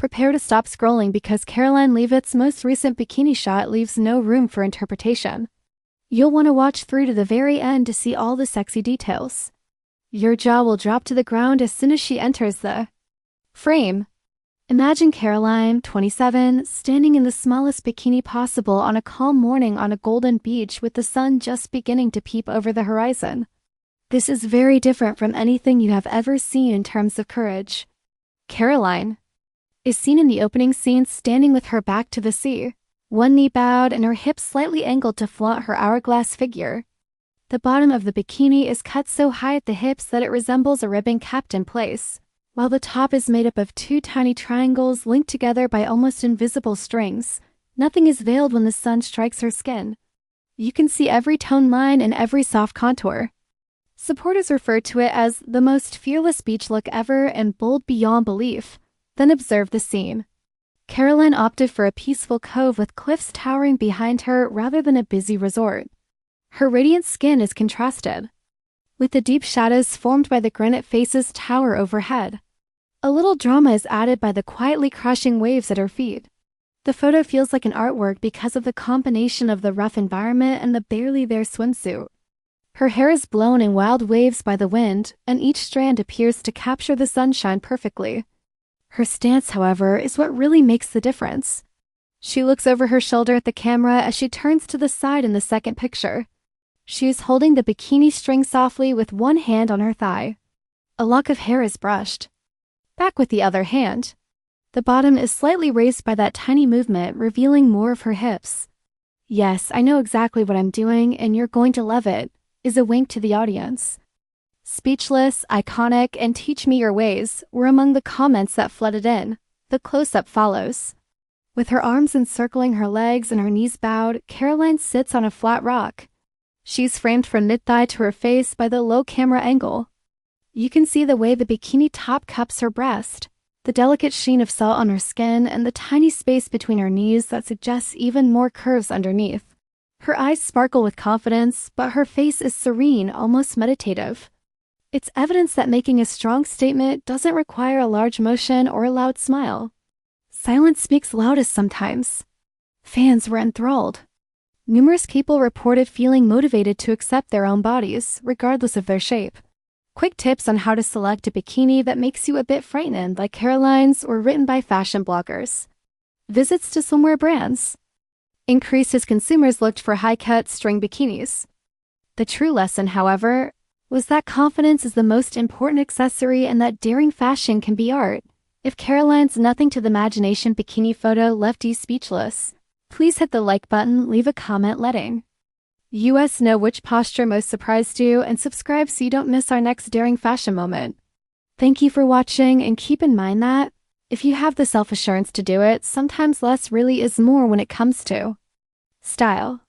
Prepare to stop scrolling because Karoline Leavitt's most recent bikini shot leaves no room for interpretation. You'll want to watch through to the very end to see all the sexy details. Your jaw will drop to the ground as soon as she enters the frame. Imagine Karoline, 27, standing in the smallest bikini possible on a calm morning on a golden beach with the sun just beginning to peep over the horizon. This is very different from anything you have ever seen in terms of courage. Karoline is seen in the opening scene standing with her back to the sea, one knee bowed and her hips slightly angled to flaunt her hourglass figure. The bottom of the bikini is cut so high at the hips that it resembles a ribbon kept in place, while the top is made up of two tiny triangles linked together by almost invisible strings. Nothing is veiled when the sun strikes her skin. You can see every toned line and every soft contour. Supporters refer to it as the most fearless beach look ever and bold beyond belief. Then observe the scene. Karoline opted for a peaceful cove with cliffs towering behind her rather than a busy resort. Her radiant skin is contrasted with the deep shadows formed by the granite faces tower overhead. A little drama is added by the quietly crashing waves at her feet. The photo feels like an artwork because of the combination of the rough environment and the barely there swimsuit. Her hair is blown in wild waves by the wind, and each strand appears to capture the sunshine perfectly. Her stance, however, is what really makes the difference. She looks over her shoulder at the camera as she turns to the side in the second picture. She is holding the bikini string softly with one hand on her thigh. A lock of hair is brushed back with the other hand. The bottom is slightly raised by that tiny movement, revealing more of her hips. "Yes, I know exactly what I'm doing, and you're going to love it," is a wink to the audience. "Speechless, iconic, and teach me your ways" were among the comments that flooded in. The close-up follows. With her arms encircling her legs and her knees bowed, Karoline sits on a flat rock. She's framed from mid-thigh to her face by the low camera angle. You can see the way the bikini top cups her breast, the delicate sheen of salt on her skin, and the tiny space between her knees that suggests even more curves underneath. Her eyes sparkle with confidence, but her face is serene, almost meditative. It's evidence that making a strong statement doesn't require a large motion or a loud smile. Silence speaks loudest sometimes. Fans were enthralled. Numerous people reported feeling motivated to accept their own bodies, regardless of their shape. Quick tips on how to select a bikini that makes you a bit frightened, like Karoline's, were written by fashion bloggers. Visits to swimwear brands increased as consumers looked for high-cut string bikinis. The true lesson, however, was that confidence is the most important accessory and that daring fashion can be art. If Karoline's nothing to the imagination bikini photo left you speechless, please hit the like button, leave a comment letting us know which posture most surprised you, and subscribe so you don't miss our next daring fashion moment. Thank you for watching, and keep in mind that, if you have the self-assurance to do it, sometimes less really is more when it comes to style.